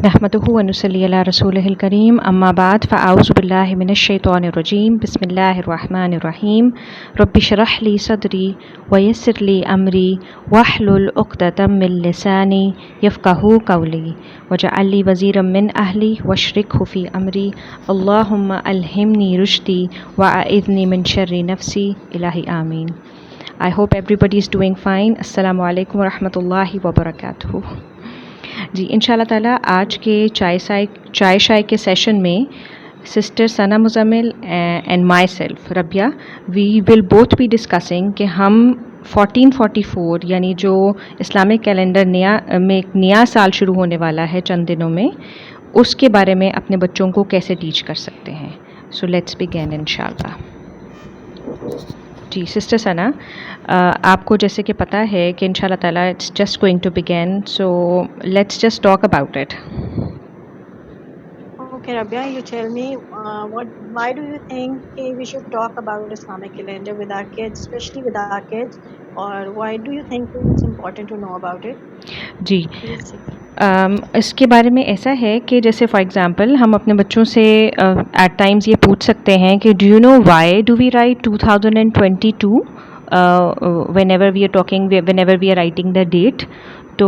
نحمده ونصلي على رسوله الكريم أما بعد فأعوذ بالله من الشيطان الرجيم بسم الله الرحمن الرحيم رب اشرح لي صدري ويسر لي أمري واحلل عقدة من لساني يفقهوا قولي واجعل لي وزيرا من أهلي واشركه في أمري اللهم ألهمني رشدي وأعذني من شر نفسي إلهي آمين. I hope everybody is doing fine. Assalamu alaikum wa rahmatullahi wa barakatuh. جی انشاءاللہ تعالیٰ آج کے چائے شائے کے سیشن میں sister Sana Muzammil and myself Rabia we will both be discussing کہ ہم 1444 یعنی جو اسلامک کیلنڈر میں ایک نیا سال شروع ہونے والا ہے چند دنوں میں، اس کے بارے میں اپنے بچوں کو کیسے ٹیچ کر سکتے ہیں. سو لیٹس بگین انشاءاللہ. جی سسٹر ثنا، آپ کو جیسے کہ پتہ ہے کہ انشاءاللہ تعالیٰ it's just going to begin, so let's just talk about it. Okay, Rabia, you tell me why do you think we should talk about Islamic calendar with our kids, especially with our kids, or why do you think it's important to know about it? جی Please. اس کے بارے میں ایسا ہے کہ جیسے for example ہم اپنے بچوں سے ایٹ ٹائمز یہ پوچھ سکتے ہیں کہ do you know why do we write 2022 whenever we are talking whenever we are writing the date. تو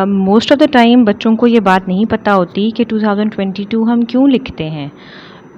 موسٹ آف دا ٹائم بچوں کو یہ بات نہیں پتہ ہوتی کہ 2022 ہم کیوں لکھتے ہیں.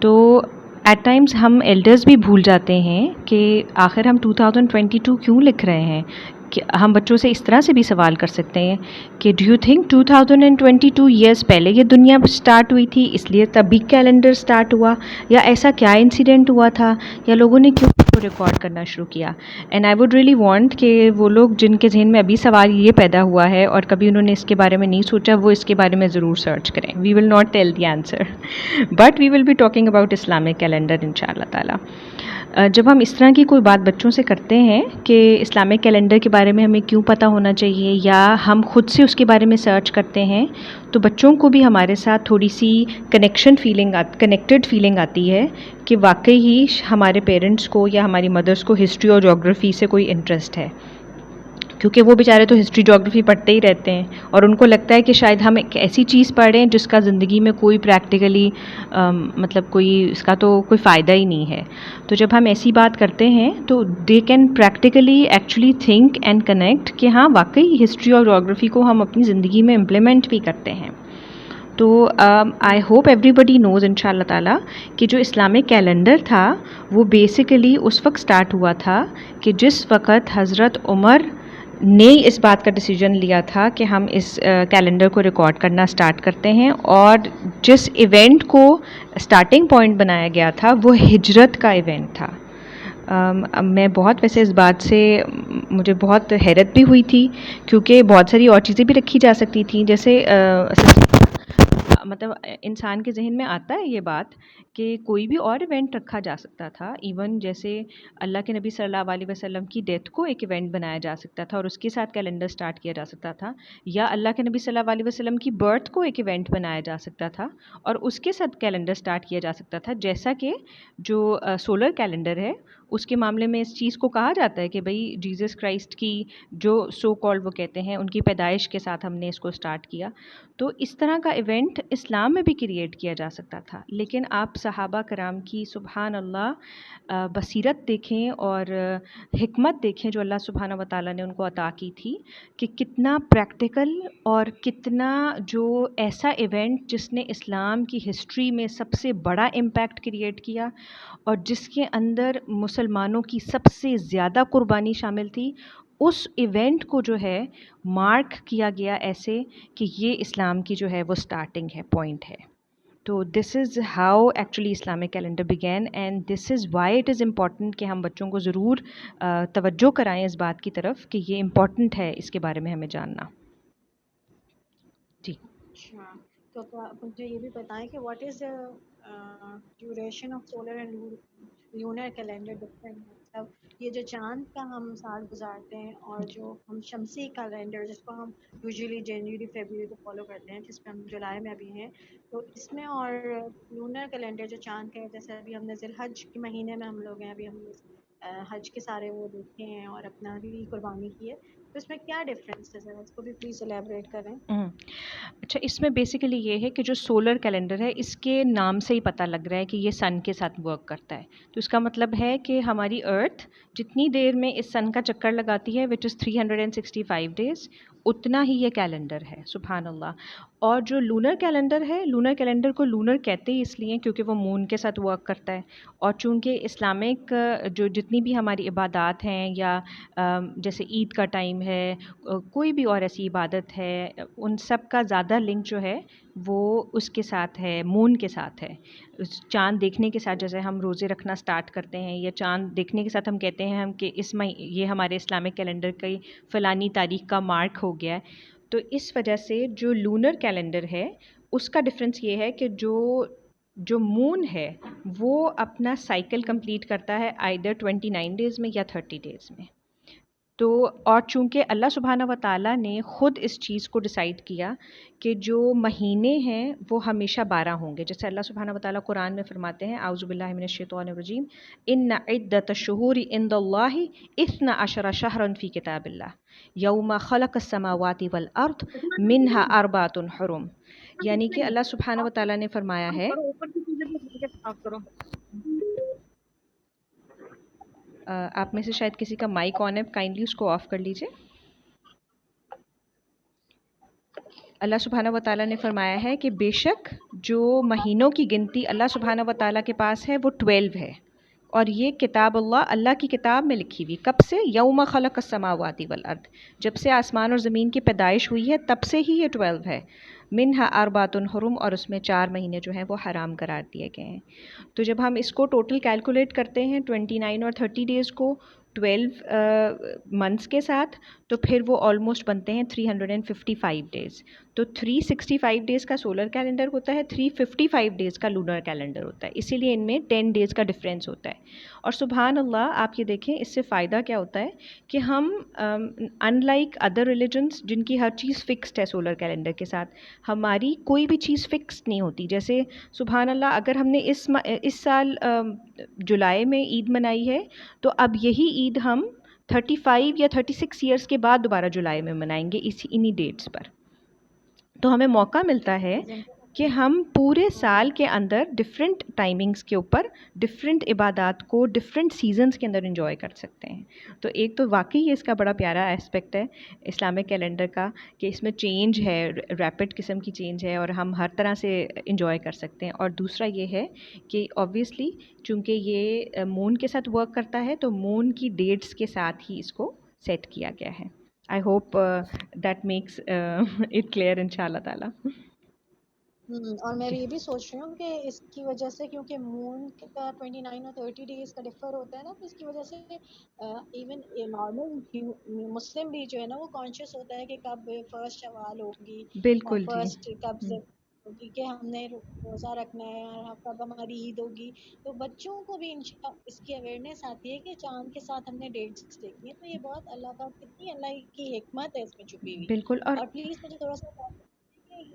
تو ایٹ ٹائمز ہم ایلڈرز بھی بھول جاتے ہیں کہ آخر ہم 2022 کیوں لکھ رہے ہیں. کہ ہم بچوں سے اس طرح سے بھی سوال کر سکتے ہیں کہ ڈو یو تھنک 2022 ایئرس پہلے یہ دنیا اسٹارٹ ہوئی تھی اس لیے تبھی کیلنڈر اسٹارٹ ہوا، یا ایسا کیا انسیڈنٹ ہوا تھا، یا لوگوں نے کیوں ریکارڈ کرنا شروع کیا. And I would really want کہ وہ لوگ جن کے ذہن میں ابھی سوال یہ پیدا ہوا ہے اور کبھی انہوں نے اس کے بارے میں نہیں سوچا، وہ اس کے بارے میں ضرور سرچ کریں. We will not tell the answer but we will be talking about Islamic calendar ان شاء اللہ تعالیٰ. جب ہم اس طرح کی کوئی بات بچوں سے کرتے ہیں کہ اسلامک کیلنڈر کے بارے میں ہمیں کیوں پتہ ہونا چاہیے، یا ہم خود سے اس کے بارے میں سرچ کرتے ہیں، تو بچوں کو بھی ہمارے ساتھ تھوڑی سی کنیکٹڈ فیلنگ آتی ہے کہ واقعی ہی ہمارے پیرنٹس کو یا ہماری مدرس کو ہسٹری اور جغرافی سے کوئی انٹرسٹ ہے. کیونکہ وہ بیچارے تو ہسٹری جغرافی پڑھتے ہی رہتے ہیں اور ان کو لگتا ہے کہ شاید ہم ایک ایسی چیز پڑھ رہے ہیں جس کا زندگی میں کوئی پریکٹیکلی مطلب کوئی اس کا تو کوئی فائدہ ہی نہیں ہے. تو جب ہم ایسی بات کرتے ہیں تو they can practically actually think and connect کہ ہاں واقعی ہسٹری اور جغرافی کو ہم اپنی زندگی میں امپلیمنٹ بھی کرتے ہیں. تو آئی ہوپ ایوری بڈی نوز ان شاء اللہ تعالیٰ کہ جو اسلامک کیلنڈر تھا وہ بیسیکلی اس وقت اسٹارٹ ہوا تھا کہ جس وقت حضرت عمر نے اس بات کا ڈیسیجن لیا تھا کہ ہم اس کیلنڈر کو ریکارڈ کرنا اسٹارٹ کرتے ہیں، اور جس ایونٹ کو اسٹارٹنگ پوائنٹ بنایا گیا تھا وہ ہجرت کا ایونٹ تھا. میں بہت ویسے اس بات سے مجھے بہت حیرت بھی ہوئی تھی کیونکہ بہت ساری اور چیزیں بھی رکھی جا سکتی تھیں، جیسے مطلب انسان کے ذہن میں آتا ہے یہ بات کہ کوئی بھی اور ایونٹ رکھا جا سکتا تھا. ایون جیسے اللہ کے نبی صلی اللہ علیہ وسلم کی ڈیتھ کو ایک ایونٹ بنایا جا سکتا تھا اور اس کے ساتھ کیلنڈر سٹارٹ کیا جا سکتا تھا، یا اللہ کے نبی صلی اللہ علیہ وسلم کی برتھ کو ایک ایونٹ بنایا جا سکتا تھا اور اس کے ساتھ کیلنڈر سٹارٹ کیا جا سکتا تھا. جیسا کہ جو سولر کیلنڈر ہے اس کے معاملے میں اس چیز کو کہا جاتا ہے کہ بھئی جیزس کرائسٹ کی جو سو کالڈ وہ کہتے ہیں ان کی پیدائش کے ساتھ ہم نے اس کو سٹارٹ کیا. تو اس طرح کا ایونٹ اسلام میں بھی کریٹ کیا جا سکتا تھا، لیکن آپ صحابہ کرام کی سبحان اللہ بصیرت دیکھیں اور حکمت دیکھیں جو اللہ سبحانہ و تعالیٰ نے ان کو عطا کی تھی کہ کتنا پریکٹیکل اور کتنا جو ایسا ایونٹ جس نے اسلام کی ہسٹری میں سب سے بڑا امپیکٹ کریٹ کیا اور جس کے اندر مسلمانوں کی سب سے زیادہ قربانی شامل تھی، اس ایونٹ کو جو ہے مارک کیا گیا ایسے کہ یہ اسلام کی جو ہے وہ سٹارٹنگ ہے، پوائنٹ ہے. تو this is how actually Islamic calendar begin, and this is why it is important کہ ہم بچوں کو ضرور توجہ کرائیں اس بات کی طرف کہ یہ امپورٹنٹ ہے اس کے بارے میں ہمیں جاننا. جی اچھا، تو آپ مجھے یہ بھی بتائیں کہ what is duration of solar and lunar calendar different. مطلب یہ جو چاند کا ہم سال گزارتے ہیں اور جو ہم شمسی کیلنڈر جس کو ہم یوزلی جنوری فیبروری کو فالو کرتے ہیں، جس میں ہم جولائی میں ابھی ہیں، تو اس میں اور لونر کیلنڈر جو چاند کا ہے، جیسے ابھی ہم نے ذی الحج کے مہینے میں ہم لوگ ہیں، ابھی ہم حج کے سارے وہ دیکھے ہیں اور اپنا بھی قربانی کی ہے. تو اس میں کیا ڈفرینس ہے سر؟ اس کو بھی پلیز الیبوریٹ کریں. اچھا، اس میں بیسیکلی یہ ہے کہ جو سولر کیلنڈر ہے اس کے نام سے ہی پتہ لگ رہا ہے کہ یہ سن کے ساتھ ورک کرتا ہے. تو اس کا مطلب ہے کہ ہماری ارتھ جتنی دیر میں اس سن کا چکر لگاتی ہے وچ از 365 days، اتنا ہی یہ کیلنڈر ہے. سبحان اللہ. اور جو لونر کیلنڈر ہے، لونر کیلنڈر کو لونر کہتے ہی اس لیے کیونکہ وہ مون کے ساتھ ورک کرتا ہے. اور چونکہ اسلامک جو جتنی بھی ہماری عبادات ہیں یا جیسے عید کا ٹائم ہے، کوئی بھی اور ایسی عبادت ہے، ان سب کا زیادہ لنک جو ہے وہ اس کے ساتھ ہے، مون کے ساتھ ہے. چاند دیکھنے کے ساتھ جیسے ہم روزے رکھنا سٹارٹ کرتے ہیں یا چاند دیکھنے کے ساتھ ہم کہتے ہیں ہم کہ یہ ہمارے اسلامک کیلنڈر کی فلانی تاریخ کا مارک ہو گیا ہے. تو اس وجہ سے جو لونر کیلنڈر ہے اس کا ڈفرینس یہ ہے کہ جو مون ہے وہ اپنا سائیکل کمپلیٹ کرتا ہے آئیدر 29 days میں یا 30 days میں. تو اور چونکہ اللہ سبحانہ و تعالیٰ نے خود اس چیز کو ڈیسائیڈ کیا کہ جو مہینے ہیں وہ ہمیشہ 12 ہوں گے، جیسے اللہ سبحانہ و تعالیٰ قرآن میں فرماتے ہیں اعوذ باللہ من الشیطان الرجیم ان عدۃ الشہور عند اللہ 12 شہرا فی کتاب اللہ یوم خلق السماوات والارض منہا اربعۃ حرم. یعنی کہ اللہ سبحانہ و تعالیٰ نے فرمایا ہے، آپ میں سے شاید کسی کا مائک آن ہے، کائنڈلی اس کو آف کر لیجیے. اللہ سبحانہ و تعالیٰ نے فرمایا ہے کہ بے شک جو مہینوں کی گنتی اللہ سبحانہ و تعالیٰ کے پاس ہے وہ 12 ہے، اور یہ کتاب اللہ کی کتاب میں لکھی ہوئی. کب سے؟ یوم خلق السماوات والارض، جب سے آسمان اور زمین کی پیدائش ہوئی ہے تب سے ہی یہ 12 ہے. منہا اربعۃ حرم، اور اس میں 4 مہینے جو ہیں وہ حرام قرار دیے گئے ہیں. تو جب ہم اس کو ٹوٹل کیلکولیٹ کرتے ہیں 29 اور 30 days کو 12 منتھس کے ساتھ، تو پھر وہ آلموسٹ بنتے ہیں 355 days. تو 365 days کا سولر کیلنڈر ہوتا ہے، 355 days کا لونر کیلنڈر ہوتا ہے، اسی لیے ان میں 10 days کا ڈفرینس ہوتا ہے. اور سبحان اللہ آپ یہ دیکھیں اس سے فائدہ کیا ہوتا ہے کہ ہم ان لائک ادر ریلیجنس جن کی ہر چیز فکسڈ ہے سولر کیلنڈر کے ساتھ، ہماری کوئی بھی چیز فکسڈ نہیں ہوتی. جیسے سبحان اللہ اگر ہم نے اس سال جولائی میں عید منائی ہے تو اب یہی عید ہم 35 یا 36 ایئرس کے بعد دوبارہ جولائی میں منائیں گے انہی ڈیٹس پر. تو ہمیں موقع ملتا ہے کہ ہم پورے سال کے اندر ڈفرینٹ ٹائمنگز کے اوپر ڈفرینٹ عبادات کو ڈفرینٹ سیزنز کے اندر انجوائے کر سکتے ہیں. تو ایک تو واقعی یہ اس کا بڑا پیارا اسپیکٹ ہے اسلامک کیلنڈر کا کہ اس میں چینج ہے، ریپڈ قسم کی چینج ہے اور ہم ہر طرح سے انجوائے کر سکتے ہیں. اور دوسرا یہ ہے کہ آبویسلی چونکہ یہ مون کے ساتھ ورک کرتا ہے تو مون کی ڈیٹس کے ساتھ ہی اس کو سیٹ کیا گیا ہے. I hope that makes it clear in شاء اللہ تعالیٰ. اور میں یہ بھی سوچ رہی ہوں کہ اس کی وجہ سے کیونکہ مون کا 29 اور 30 days کا ڈفر ہوتا ہے نا، تو اس کی وجہ سے ایون نارمل مسلم بھی جو ہے نا وہ کانشیس ہوتا ہے کہ کب فرسٹ شوال ہوگی اور بالکل جی. فرسٹ کب سے ہوگی کہ ہم نے روزہ رکھنا ہے اور کب ہماری عید ہوگی. تو بچوں کو بھی اس کی اویئرنیس آتی ہے کہ چاند کے ساتھ ہم نے ڈیٹس دیکھنی ہے. تو یہ بہت اللہ کا، کتنی اللہ کی حکمت ہے اس میں چھپی ہوئی. بالکل. اور پلیز مجھے تھوڑا سا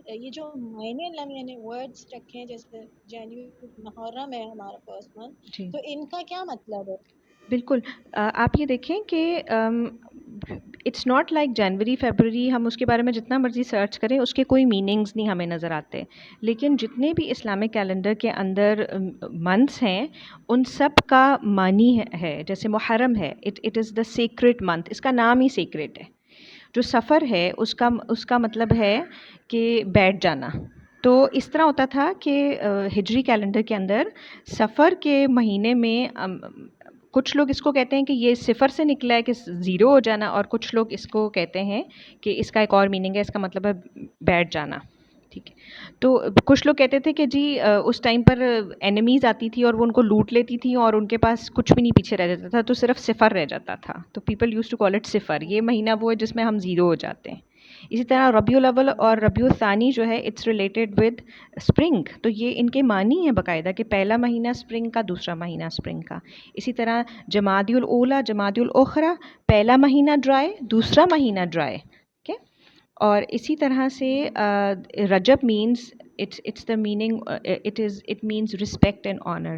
یہ جو مہینے یعنی ورڈز رکھے ہیں جیسے جنوری محرم ہے ہمارا فرسٹ منتھ، جی تو ان کا کیا مطلب ہے؟ بالکل. آپ یہ دیکھیں کہ it's not like January February, ہم اس کے بارے میں جتنا مرضی سرچ کریں اس کے کوئی میننگز نہیں ہمیں نظر آتے. لیکن جتنے بھی اسلامک کیلنڈر کے اندر منتھس ہیں ان سب کا معنی ہے. جیسے محرم ہے، it is the secret month, اس کا نام ہی سیکریٹ ہے. جو سفر ہے اس کا مطلب ہے کہ بیٹھ جانا. تو اس طرح ہوتا تھا کہ ہجری کیلنڈر کے اندر سفر کے مہینے میں کچھ لوگ اس کو کہتے ہیں کہ یہ صفر سے نکلا ہے کہ 0 ہو جانا، اور کچھ لوگ اس کو کہتے ہیں کہ اس کا ایک اور میننگ ہے، اس کا مطلب ہے بیٹھ جانا. ٹھیک ہے. تو کچھ لوگ کہتے تھے کہ جی اس ٹائم پر اینیمیز آتی تھی اور وہ ان کو لوٹ لیتی تھیں اور ان کے پاس کچھ بھی نہیں پیچھے رہ جاتا تھا، تو صرف صفر رہ جاتا تھا. تو people use to call it صفر. یہ مہینہ وہ ہے جس میں ہم 0 ہو جاتے ہیں. اسی طرح ربیع الاول اور ربیع الثانی جو ہے اٹس ریلیٹڈ ود اسپرنگ. تو یہ ان کے معنی ہیں باقاعدہ کہ پہلا مہینہ اسپرنگ کا، دوسرا مہینہ اسپرنگ کا. اسی طرح جمادی الاولیٰ جمادی الاخری، پہلا مہینہ ڈرائی، دوسرا مہینہ ڈرائی. اور اسی طرح سے رجب means it's the meaning, it means respect and honor.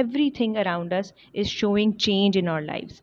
everything around us is showing change in our lives.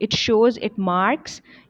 it shows, it marks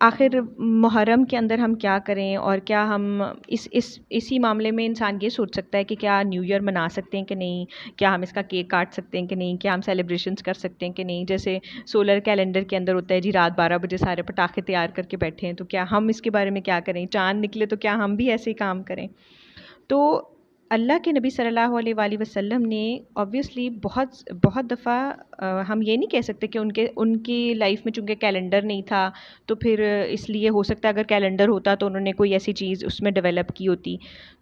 آخر محرم کے اندر ہم کیا کریں، اور کیا ہم اسی معاملے میں انسان یہ سوچ سکتا ہے کہ کیا نیو ایئر منا سکتے ہیں کہ نہیں، کیا ہم اس کا کیک کاٹ سکتے ہیں کہ نہیں، کیا ہم سیلیبریشنس کر سکتے ہیں کہ نہیں. جیسے سولر کیلنڈر کے اندر ہوتا ہے جی رات 12 بجے سارے پٹاخے تیار کر کے بیٹھے ہیں، تو کیا ہم اس کے بارے میں کیا کریں، چاند نکلے تو کیا ہم بھی ایسے ہی کام کریں. تو اللہ کے نبی صلی اللہ علیہ وآلہ وسلم نے آبویسلی بہت دفعہ ہم یہ نہیں کہہ سکتے کہ ان کی لائف میں چونکہ کیلنڈر نہیں تھا تو پھر اس لیے ہو سکتا ہے اگر کیلنڈر ہوتا تو انہوں نے کوئی ایسی چیز اس میں ڈیولپ کی ہوتی.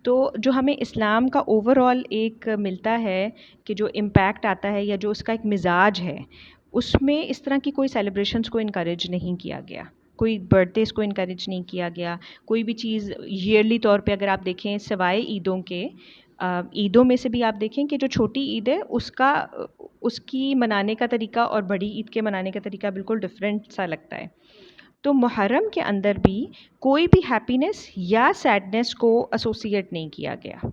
تو جو ہمیں اسلام کا اوور آل ایک ملتا ہے کہ جو امپیکٹ آتا ہے یا جو اس کا ایک مزاج ہے، اس میں اس طرح کی کوئی سیلیبریشنس کو انکریج نہیں کیا گیا، کوئی برتھ ڈیز کو انکریج نہیں کیا گیا، کوئی بھی چیز ایئرلی طور پہ اگر آپ دیکھیں سوائے عیدوں کے، عیدوں میں سے بھی آپ دیکھیں کہ جو چھوٹی عید ہے اس کی منانے کا طریقہ اور بڑی عید کے منانے کا طریقہ بالکل ڈفرینٹ سا لگتا ہے. تو محرم کے اندر بھی کوئی بھی ہیپینس یا سیڈنس کو ایسوسیٹ نہیں کیا گیا.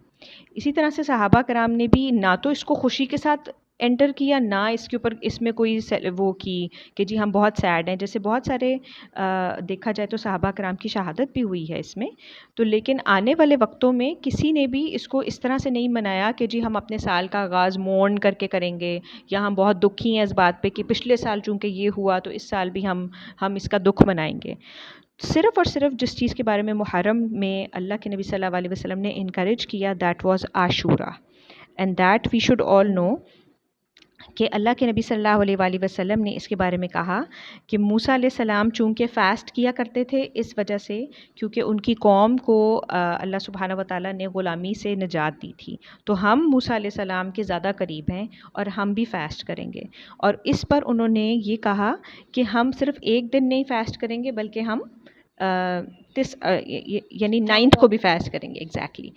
اسی طرح سے صحابہ کرام نے بھی نہ تو اس کو خوشی کے ساتھ انٹر کیا، نہ اس کے اوپر اس میں کوئی وہ کی کہ جی ہم بہت سیڈ ہیں. جیسے بہت سارے دیکھا جائے تو صحابہ کرام کی شہادت بھی ہوئی ہے اس میں تو، لیکن آنے والے وقتوں میں کسی نے بھی اس کو اس طرح سے نہیں منایا کہ جی ہم اپنے سال کا آغاز مورن کر کے کریں گے، یا ہم بہت دکھی ہیں اس بات پہ کہ پچھلے سال چونکہ یہ ہوا تو اس سال بھی ہم اس کا دکھ منائیں گے. صرف اور صرف جس چیز کے بارے میں محرم میں اللہ کے نبی صلی اللہ علیہ وسلم نے انکریج کیا that was Ashura, and that we should all know کہ اللہ کے نبی صلی اللہ علیہ وآلہ وسلم نے اس کے بارے میں کہا کہ موسیٰ علیہ السلام چونکہ فاسٹ کیا کرتے تھے اس وجہ سے کیونکہ ان کی قوم کو اللہ سبحانہ و تعالیٰ نے غلامی سے نجات دی تھی، تو ہم موسیٰ علیہ السلام کے زیادہ قریب ہیں اور ہم بھی فاسٹ کریں گے. اور اس پر انہوں نے یہ کہا کہ ہم صرف ایک دن نہیں فاسٹ کریں گے بلکہ ہم یعنی 9 کو بھی فاسٹ کریں گے. ایگزیکٹلی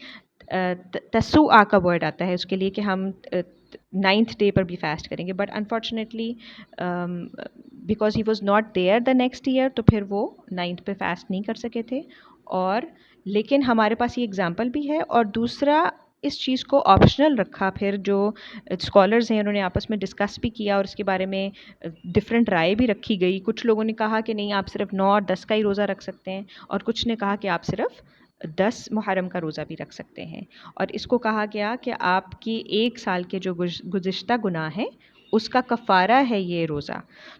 تسو آ کا ورڈ آتا ہے اس کے لیے کہ ہم 9th ڈے پر بھی فاسٹ کریں گے، but unfortunately because he was not there the next year تو پھر وہ 9th پہ فاسٹ نہیں کر سکے تھے. اور لیکن ہمارے پاس یہ اگزامپل بھی ہے. اور دوسرا اس چیز کو آپشنل رکھا، پھر جو اسکالرز ہیں انہوں نے آپس میں ڈسکس بھی کیا اور اس کے بارے میں ڈفرینٹ رائے بھی رکھی گئی. کچھ لوگوں نے کہا کہ نہیں آپ صرف 9 اور 10 کا ہی روزہ رکھ سکتے ہیں، اور کچھ نے کہا کہ آپ صرف 10 محرم کا روزہ بھی رکھ سکتے ہیں. اور اس کو کہا گیا کہ آپ کی 1 سال کے جو گزشتہ گناہ ہیں اس کا کفارہ ہے یہ روزہ.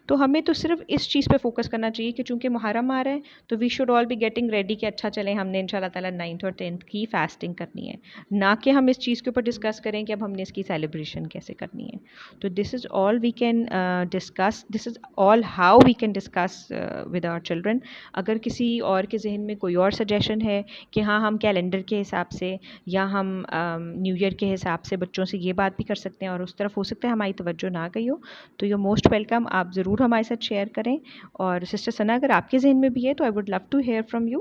تو ہمیں تو صرف اس چیز پہ فوکس کرنا چاہیے کہ چونکہ محرم آ رہا ہے تو we should all be getting ready کہ اچھا چلیں ہم نے ان شاء اللہ تعالیٰ 9th اور 10th کی فاسٹنگ کرنی ہے، نہ کہ ہم اس چیز کے اوپر ڈسکس کریں کہ اب ہم نے اس کی سیلیبریشن کیسے کرنی ہے. تو this is all we can discuss, this is all how we can discuss with our children. اگر کسی اور کے ذہن میں کوئی اور سجیشن ہے کہ ہاں ہم کیلنڈر کے حساب سے یا ہم نیو ایئر کے حساب سے بچوں سے یہ بات بھی کر سکتے ہیں اور اس طرف ہو سکتا ہے ہماری توجہ نہ گئی ہو، تو یو موسٹ ویلکم، آپ ضرور ہمارے ساتھ شیئر کریں. اور سسٹر ثنا اگر آپ کے ذہن میں بھی ہے تو I would love to hear from you.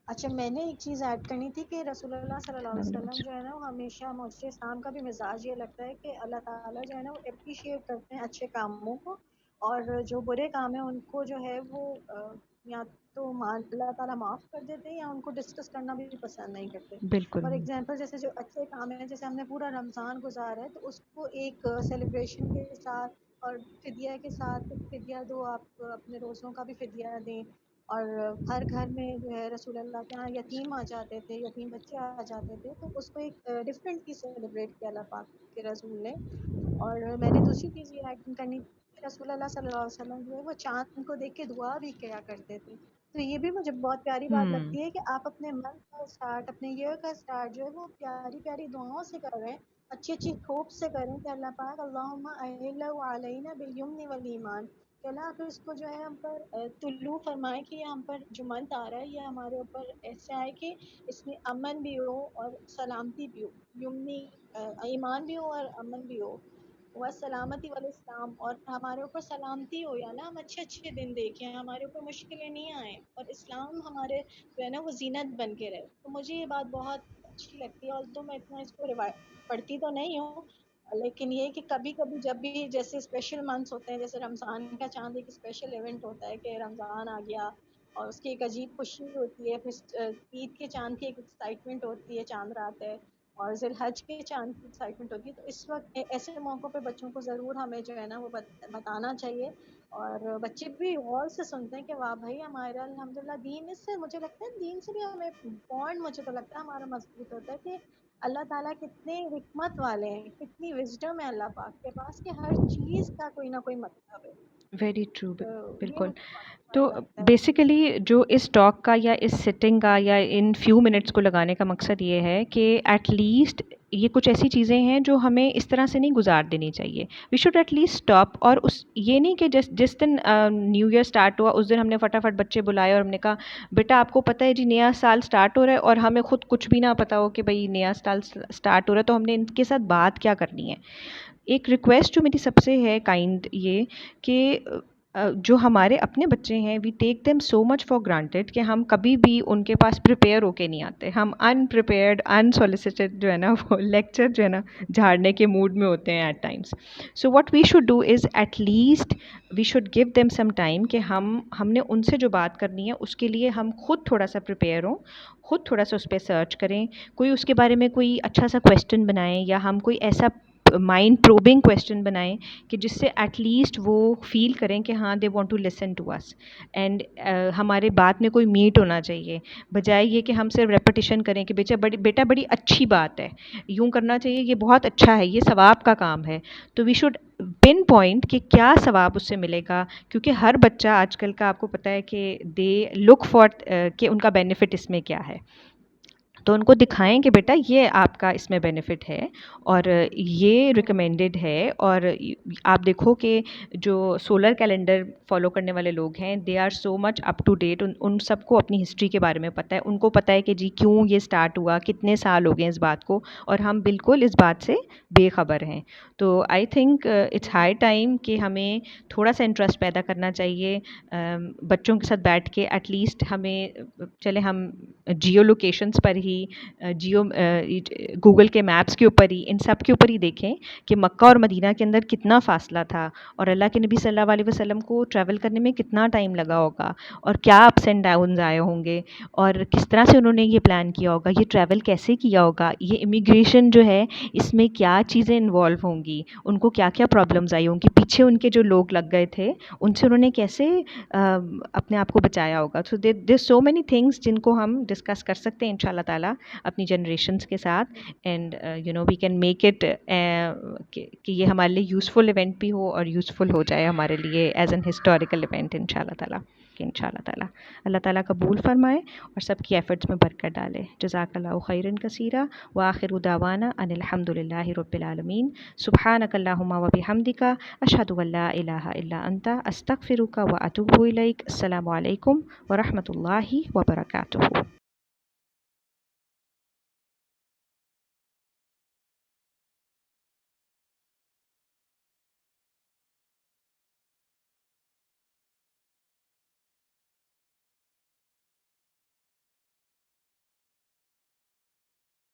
اچھا، میں نے ایک چیز ایڈ کرنی تھی کہ رسول اللہ صلی اللہ علیہ وسلم جو ہے نا وہ ہمیشہ معاشرے اسلام کا بھی مزاج یہ لگتا ہے کہ اللہ تعالیٰ جو ہے نا وہ اپریشیٹ کرتے ہیں اچھے کاموں کو، اور جو برے کام ہیں ان کو جو ہے وہ یا تو اللہ تعالیٰ معاف کر دیتے ہیں یا ان کو ڈسکس کرنا بھی پسند نہیں کرتے. بالکل. فار ایگزامپل جیسے جو اچھے کام ہیں، جیسے ہم نے پورا رمضان گزارا ہے تو اس کو ایک سیلیبریشن کے ساتھ اور فدیہ کے ساتھ، فدیہ دو، آپ اپنے روزوں کا بھی فدیہ دیں. اور ہر گھر میں جو ہے رسول اللہ کے یہاں یتیم آ جاتے تھے، یتیم بچے آ جاتے تھے، تو اس کو ایک ڈفرینٹلی سیلیبریٹ کیا اللہ پاک کے رسول نے. اور میں نے دوسری چیز یہ ایڈ کرنی تھی کہ رسول اللہ صلی اللہ علیہ وسلم جو ہے وہ چاند کو دیکھ کے دعا بھی کیا کرتے تھے. تو یہ بھی مجھے بہت پیاری بات لگتی ہے کہ آپ اپنے منتھ کا اسٹارٹ، اپنے ایئر کا اسٹارٹ جو ہے وہ پیاری پیاری دعاؤں سے کر رہے ہیں، اچھی اچھی ہوپ سے کریں کہ اللہ پاک اللہم اہلہ علینا بالیمن والایمان، کہ اللہ آپ اس کو جو ہے ہم پر طلوع فرمائے کہ یہ ہم پر جو منتھ آ رہا ہے یہ ہمارے اوپر ایسے آئے کہ اس میں امن بھی ہو اور سلامتی بھی ہو، یمنی ایمان بھی ہو اور امن بھی ہو، وہ سلامتی والاسلام، اور ہمارے اوپر سلامتی ہو، یا نا ہم اچھے اچھے دن دیکھیں، ہمارے اوپر مشکلیں نہیں آئیں اور اسلام ہمارے جو ہے نا وہ زینت بن کے رہے. تو مجھے یہ بات بہت اچھی لگتی ہے، اور تو میں اتنا اس کو پڑھتی تو نہیں ہوں، لیکن یہ کہ کبھی کبھی جب بھی جیسے اسپیشل منتھس ہوتے ہیں، جیسے رمضان کا چاند ایک اسپیشل ایونٹ ہوتا ہے کہ رمضان آ گیا اور اس کی ایک عجیب خوشی ہوتی ہے، پھر عید کے چاند کی ایک ایکسائٹمنٹ ہوتی ہے، چاند رات ہے، اور ذی الحج کے چاند کی ایکسائٹمنٹ ہوتی ہے. تو اس وقت ایسے موقعوں پہ بچوں کو ضرور ہمیں جو ہے نا وہ بتانا چاہیے. اور بچے بھی غور سے سنتے ہیں کہ واہ بھائی ہمارا الحمدللہ دین. اس سے مجھے لگتا ہے دین سے بھی ہمیں پوائنٹ مجھے تو لگتا ہے ہمارا مضبوط ہوتا ہے کہ اللہ تعالیٰ کتنے حکمت والے ہیں, کتنی وزڈم ہے اللہ پاک کے پاس کہ ہر چیز کا کوئی نہ کوئی مطلب ہے. Very true. تو یہ بالکل. مجھے بہت تو اچھا لگتا ہے. بیسیکلی جو اس ٹاک کا یا اس سٹنگ کا یا ان فیو منٹس کو لگانے کا مقصد یہ ہے کہ ایٹ لیسٹ یہ کچھ ایسی چیزیں ہیں جو ہمیں اس طرح سے نہیں گزار دینی چاہیے. We should at least stop. اور اس یہ نہیں کہ جس دن نیو ایئر اسٹارٹ ہوا اس دن ہم نے فٹافٹ بچے بلائے اور ہم نے کہا بیٹا آپ کو پتہ ہے جی نیا سال اسٹارٹ ہو رہا ہے, اور ہمیں خود کچھ بھی نہ پتہ ہو کہ بھائی نیا سال اسٹارٹ ہو رہا ہے تو ہم نے ان کے ساتھ بات کیا کرنی ہے. ایک ریکویسٹ جو میری سب سے ہے کائنڈ یہ کہ جو ہمارے اپنے بچے ہیں we take them so much for granted کہ ہم کبھی بھی ان کے پاس پریپیئر ہو کے نہیں آتے. ہم انپریپیئرڈ انسولیسیٹڈ جو ہے نا وہ لیکچر جو ہے نا جھاڑنے کے موڈ میں ہوتے ہیں at times. So what we should do is at least we should give them some time کہ ہم نے ان سے جو بات کرنی ہے اس کے لیے ہم خود تھوڑا سا پریپیئر ہوں, خود تھوڑا سا اس پہ سرچ کریں, کوئی اس کے بارے میں کوئی اچھا سا کویشچن بنائیں یا ہم کوئی ایسا مائنڈ پروبنگ کویشچن بنائیں کہ جس سے ایٹ لیسٹ وہ فیل کریں کہ ہاں they want to listen to us. And ہمارے بات میں کوئی میٹ ہونا چاہیے, بجائے یہ کہ ہم صرف ریپیٹیشن کریں کہ بیٹا بڑی اچھی بات ہے, یوں کرنا چاہیے, یہ بہت اچھا ہے, یہ ثواب کا کام ہے. تو وی شوڈ پن پوائنٹ کہ کیا ثواب اس سے ملے گا, کیونکہ ہر بچہ آج کل کا آپ کو پتہ ہے کہ دے لک فار کہ ان کا بینیفٹ اس میں کیا ہے. تو ان کو دکھائیں کہ بیٹا یہ آپ کا اس میں بینیفٹ ہے اور یہ ریکمینڈڈ ہے. اور آپ دیکھو کہ جو سولر کیلنڈر فالو کرنے والے لوگ ہیں they are so much up to date. ان سب کو اپنی ہسٹری کے بارے میں پتہ ہے, ان کو پتہ ہے کہ جی کیوں یہ اسٹارٹ ہوا, کتنے سال ہو گئے اس بات کو, اور ہم بالکل اس بات سے بے خبر ہیں. تو I think it's high time کہ ہمیں تھوڑا سا انٹرسٹ پیدا کرنا چاہیے بچوں کے ساتھ بیٹھ کے. ایٹ لیسٹ ہمیں چلے ہم جیو لوکیشنس پر ہی گوگل کے میپس کے اوپر ہی ان سب کے اوپر ہی دیکھیں کہ مکہ اور مدینہ کے اندر کتنا فاصلہ تھا, اور اللہ کے نبی صلی اللہ علیہ وسلم کو ٹریول کرنے میں کتنا ٹائم لگا ہوگا, اور کیا اپس اینڈ ڈاؤنز آئے ہوں گے, اور کس طرح سے انہوں نے یہ پلان کیا ہوگا, یہ ٹریول کیسے کیا ہوگا, یہ امیگریشن جو ہے اس میں کیا چیزیں انوالو ہوں گی, ان کو کیا کیا پرابلمز آئی ہوں گی, پیچھے ان کے جو لوگ لگ گئے تھے ان سے انہوں نے کیسے اپنے آپ کو بچایا ہوگا. سو دیر سو مینی تھنگس جن کو ہم ڈسکس کر سکتے ہیں ان شاء اللہ تعالیٰ اپنی جنریشنس کے ساتھ. And you know we can make it کہ یہ ہمارے لیے یوزفل ایونٹ بھی ہو اور یوزفل ہو جائے ہمارے لیے as an historical event in شاء اللہ تعالیٰ. ان شاء اللہ تعالیٰ اللہ تعالیٰ قبول فرمائے اور سب کی ایفرٹس میں برکت ڈالے. جزاک اللہ خیرا کثیرا وآخر دعوانا ان الحمد للہ رب العالمین. سبحانک اللہم و بحمدک اشہد ان لا الہ الا انت استغفرک و اتوب الیک. السلام علیکم ورحمۃ اللہ وبرکاتہ.